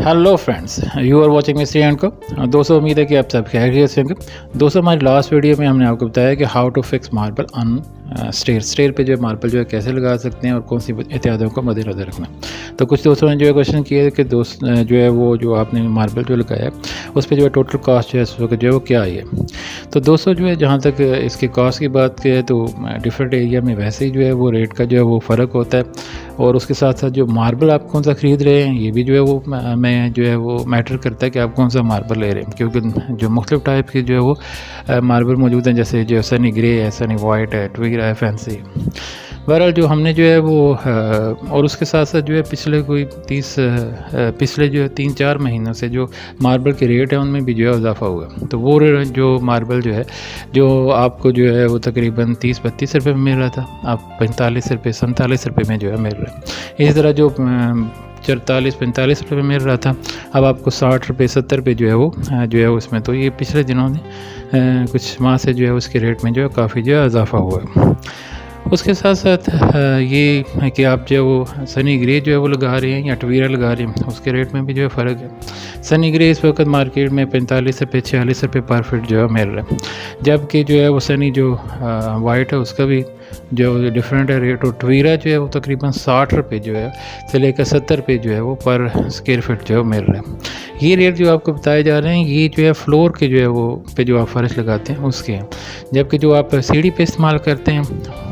Hello friends, you are watching Mystery and Co. दोस्तों, उम्मीद है कि आप सब खैरियत से होंगे। दोस्तों, हमारी लास्ट वीडियो में हमने आपको बताया कि how to fix marble on stair पे जो है मार्बल जो है कैसे लगा सकते हैं और कौन सी एहतियातों को मद्देनजर रखना। तो कुछ दोस्तों ने जो है क्वेश्चन किया कि दोस्त जो है वो जो आपने मार्बल जो लगाया उस पर जो है टोटल कॉस्ट जो है इस वक्त जो है वो क्या आई है। तो दोस्तों जो है जहाँ तक इसके कॉस्ट की बात की है तो डिफरेंट एरिया में वैसे ही जो है वो रेट का जो है वो फ़र्क होता है, और उसके साथ साथ जो मार्बल आप कौन सा ख़रीद रहे हैं ये भी जो है वो मैं जो है वो मैटर करता है कि आप कौन सा मार्बल ले रहे हैं, क्योंकि जो मुख्तलिफ टाइप के जो है वो मार्बल मौजूद हैं, जैसे जो सनी ग्रे है, सनी वाइट है, ट्वीरा है, फैंसी। बहरहाल जो हमने जो है वो और उसके साथ साथ जो है पिछले जो 3-4 महीनों से जो मार्बल के रेट है उनमें भी जो है इजाफा हुआ। तो वो जो मार्बल जो है जो आपको जो है वो तकरीबन 30-32 रुपये में मिल रहा था, अब 45-47 रुपये में जो है मिल रहा है। इसी तरह जो 44-45 रुपये में मिल रहा था अब आपको 60 रुपये 70 रुपये जो है उसमें। तो ये पिछले दिनों में कुछ माह से जो है उसके रेट में जो है काफ़ी जो है इजाफा हुआ है। उसके साथ साथ ये है कि आप जो है वो सनी ग्रे जो है वो लगा रहे हैं या ट्वीरा लगा रहे हैं, उसके रेट में भी जो है फ़र्क है। सनी ग्रे इस वक्त मार्केट में 45 रुपये 46 रुपये पर फीट जो है मिल रहा है, जबकि जो है वो सनी जो वाइट है उसका भी जो डिफरेंट है रेट। और ट्वीरा जो है वो तकरीबन 60 रुपये जो है से लेकर 70 रुपये जो है वो पर स्क्वायर फीट जो है मिल रहा है। ये रेट जो आपको बताए जा रहे हैं ये जो है फ्लोर के जो है वो पे जो आप फर्श लगाते हैं उसके हैं, जबकि जो आप सीढ़ी पे इस्तेमाल करते हैं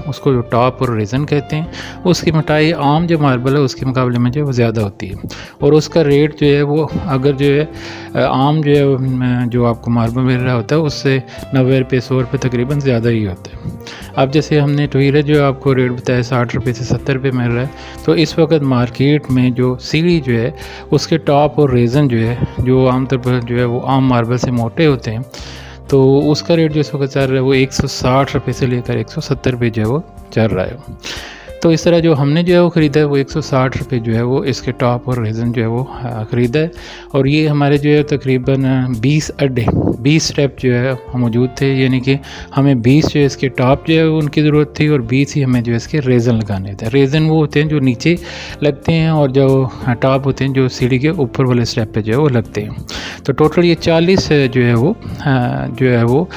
उसको जो टॉप और रेजन कहते हैं उसकी मोटाई आम जो मार्बल है उसके मुकाबले में जो है वो ज़्यादा होती है, और उसका रेट जो है वो अगर जो है आम जो है जो आपको मार्बल मिल रहा होता है उससे 90 रुपये 100 रुपये तकरीबन ज़्यादा ही होता है। अब जैसे हमने ट्वीरा जो आपको रेट बताया 60 रुपये से 70 रुपये मिल रहा है, तो इस वक्त मार्केट में जो सीढ़ी जो है उसके टॉप और रेजन जो है जो आमतौर पर जो है वो आम मार्बल से मोटे होते हैं, तो उसका रेट जो इस वक्त चल रहा है वो 160 रुपये से लेकर 170 रुपये जो है वो चल रहा है। तो इस तरह जो हमने जो है वो ख़रीदा है वो 160 रुपये जो है वो इसके टॉप और रेजन जो है वो ख़रीदा है, और ये हमारे जो है तकरीबन 20 स्टेप जो है मौजूद थे, यानी कि हमें 20 जो है इसके टॉप जो है उनकी ज़रूरत थी और 20 ही हमें जो है इसके रेजन लगाने थे। रेजन वो होते हैं जो नीचे लगते हैं और जो टॉप होते हैं जो सीढ़ी के ऊपर वाले स्टेप पे जो है वो लगते हैं। तो टोटल ये 40 जो है वो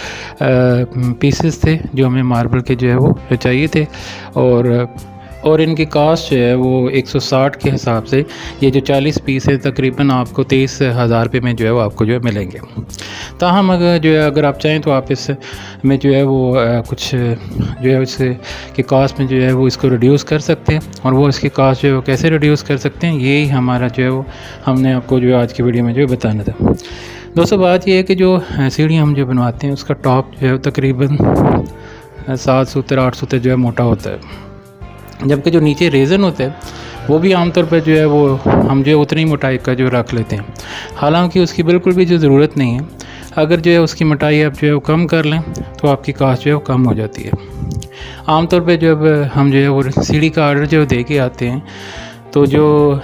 पीसेस थे जो हमें मार्बल के जो है वो चाहिए थे, और इनकी कास्ट जो है वो 160 के हिसाब से ये जो 40 पीस है तकरीबन आपको 23,000 रुपये में जो है वो आपको जो है मिलेंगे। ताहम अगर आप चाहें तो आप इसमें जो है वो कुछ जो है इसके की कास्ट में जो है वो इसको रिड्यूस कर सकते हैं, और वो इसकी कास्ट जो है वो कैसे रिड्यूस कर सकते हैं यही हमारा जो है वो हमने आपको जो है आज की वीडियो में जो है बताना था। दोस्तों, बात ये है कि जो सीढ़ी हम जो बनवाते हैं उसका टॉप जो है तकरीबन 7 सूत्र 8 सूत्र जो है मोटा होता है, जबकि जो नीचे रेजन होता है वो भी आमतौर पर जो है वो हम जो है उतनी मोटाई का जो रख लेते हैं, हालांकि उसकी बिल्कुल भी जो ज़रूरत नहीं है। अगर जो है उसकी मोटाई आप जो है वो कम कर लें तो आपकी कास्ट जो है वो कम हो जाती है। आमतौर पर जब हम जो है वो सीढ़ी का आर्डर जो दे के आते हैं तो जो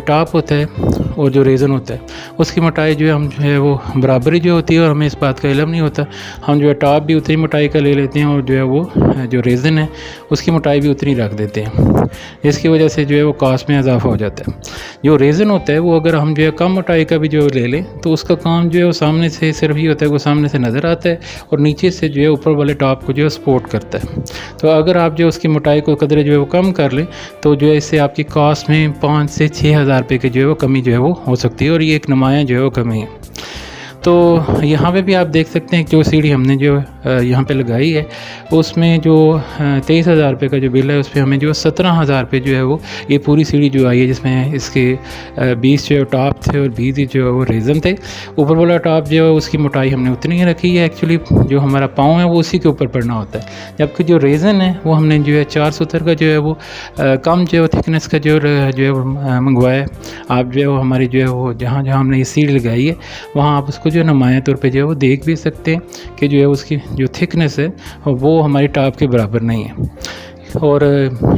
टॉप होता है और जो रेजन होता है उसकी मोटाई जो है हम जो है वो बराबरी जो होती है, और हमें इस बात का इल्म नहीं होता। हम जो है टॉप भी उतनी मोटाई का ले लेते हैं और जो है वो जो रेजन है उसकी मोटाई भी उतनी रख देते हैं, जिसकी वजह से जो है वो कास्ट में इजाफा हो जाता है। जो रेजन होता है वो अगर हम जो है कम मोटाई का भी जो ले लें तो उसका काम जो है वो सामने से सिर्फ ही होता है, वो सामने से नज़र आता है और नीचे से जो है ऊपर वाले टॉप को जो है सपोर्ट करता है। तो अगर आप जो उसकी मोटाई को कदरे जो है वो कम कर लें तो जो है इससे आपकी कास्ट में 5 से 6,000 रुपये की जो है वो कमी जो है वो हो सकती है, और ये एक नुमायाँ जो है वो कमी है। तो यहाँ पे भी आप देख सकते हैं कि जो सीढ़ी हमने जो यहाँ पे लगाई है उसमें जो 23,000 रुपये का जो बिल है उस पर हमें जो 17,000 रुपये जो है वो ये पूरी सीढ़ी जो आई है, जिसमें इसके 20 जो टॉप थे और 20 ही जो है वो रेजन थे। ऊपर वाला टॉप जो है उसकी मोटाई हमने उतनी ही रखी है, एक्चुअली जो हमारा पाँव है वो उसी के ऊपर पड़ना होता है, जबकि जो रेजन है वो हमने जो है 4 सूत्र का जो है वो कम जो है थिकनेस का जो है वो मंगवाया। आप जो है वो हमारी जो है वो जहाँ हमने ये सीढ़ी लगाई है वहाँ आप उसको जो है नुमायाँ तौर पे जो है वो देख भी सकते हैं कि जो है उसकी जो थिकनेस है वो हमारी टॉप के बराबर नहीं है। और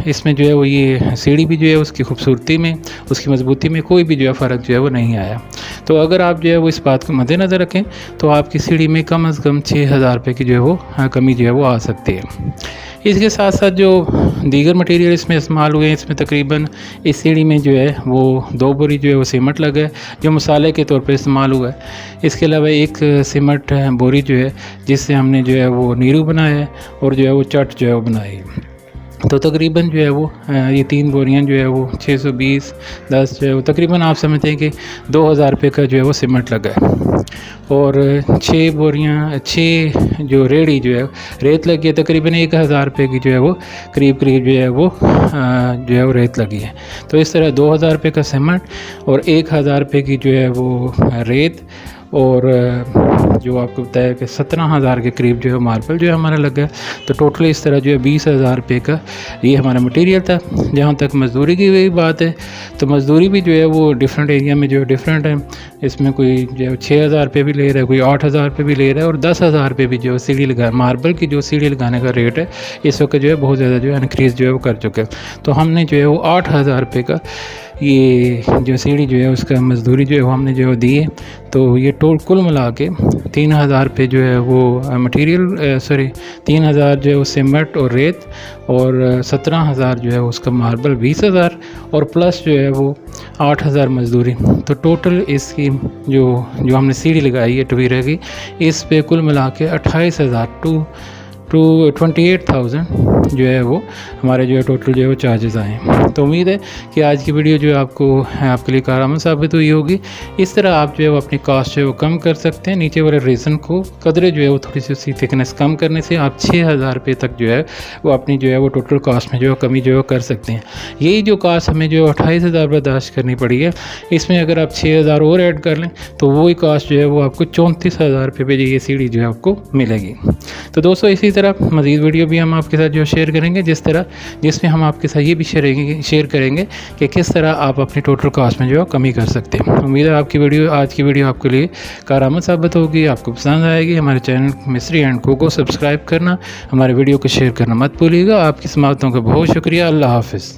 इसमें जो है वो ये सीढ़ी भी जो है उसकी खूबसूरती में, उसकी मजबूती में कोई भी जो है फ़र्क जो है वो नहीं आया। तो अगर आप जो है वो इस बात को मद्देनज़र रखें तो आपकी सीढ़ी में कम से कम 6,000 रुपये की जो है वो कमी जो है वो आ सकती है। इसके साथ साथ जो दीगर मटेरियल इसमें इस्तेमाल हुए हैं, इसमें तकरीबन इस सीढ़ी में जो है वो 2 बोरी जो है वो सीमेंट लगा है जो मसाले के तौर पे इस्तेमाल हुआ है। इसके अलावा एक सीमेंट बोरी जो है जिससे हमने जो है वो नीरू बनाया है और जो है वो चट जो है वो बनाई है। तो तकरीबन जो है वो ये 3 बोरियाँ जो है वो 620 10 जो है वो तकरीबन आप समझते हैं कि 2,000 रुपये का जो है वो सीमेंट लगा है। और 6 जो रेड़ी जो है रेत लगी है तकरीबन 1,000 रुपये की जो है वो करीब जो है वो रेत लगी है। तो इस तरह 2,000 रुपये का सीमेंट और 1,000 रुपये की जो है वो रेत और जो आपको बताया कि 17,000 के करीब जो है मार्बल जो है हमारा लगा है। तो टोटल इस तरह जो है 20,000 रुपये का ये हमारा मटेरियल था। जहाँ तक मज़दूरी की वही बात है तो मज़दूरी भी जो है वो डिफरेंट एरिया में जो है डिफरेंट है। इसमें कोई जो है 6,000 रुपये भी ले रहा है, कोई 8,000 रुपये भी ले रहा है और 10,000 रुपये भी जो है सीढ़ी लगा मार्बल की जो सीढ़ी लगाने का रेट है इस वक्त जो है बहुत ज़्यादा जो है इंक्रीज़ जो है वो कर चुके हैं। तो हमने जो है वो 8,000 रुपये का ये जो सीढ़ी जो है उसका मज़दूरी जो है वो हमने जो है दी है। तो ये कुल मिला के 3,000 रुपये जो है वो मटेरियल 3,000 जो है वो सीमेंट और रेत और 17,000 जो है उसका मार्बल 20,000 और प्लस जो है वो 8,000 मज़दूरी। तो टोटल इसकी जो हमने सीढ़ी लगाई है टवीरा की इस पे कुल मिला के 28,000 टू 28,000 जो है वो हमारे जो है टोटल जो है वो चार्जेस आए हैं। तो उम्मीद है कि आज की वीडियो जो है आपके लिए कारआमद साबित हुई होगी। इस तरह आप जो है वो अपनी कास्ट जो है वो कम कर सकते हैं। नीचे वाले रीज़न को कदरे जो है वो थोड़ी सी उसकी थिकनेस कम करने से आप 6,000 रुपये तक जो है वो अपनी जो है वो टोटल कास्ट में जो है कमी जो है कर सकते हैं। यही जो कास्ट हमें जो 28,000 बर्दाश्त करनी पड़ी है इसमें अगर आप 6,000 और ऐड कर लें तो वही कास्ट जो है वो आपको 34,000 रुपये पे ये सीढ़ी जो है आपको मिलेगी। तो दोस्तों इसी तरह मज़ीद वीडियो भी हम आपके साथ जो शेयर करेंगे जिसमें हम आपके साथ ये भी शेयर करेंगे कि किस तरह आप अपनी टोटल कास्ट में जो है कमी कर सकते हैं। उम्मीद है आज की वीडियो आपके लिए कारआमद साबित होगी, आपको पसंद आएगी। हमारे चैनल मिस्ट्री एंड को सब्सक्राइब करना, हमारे वीडियो को शेयर करना मत भूलिएगा। आपकी समाअतों का बहुत शुक्रिया। अल्लाह हाफ़िज़।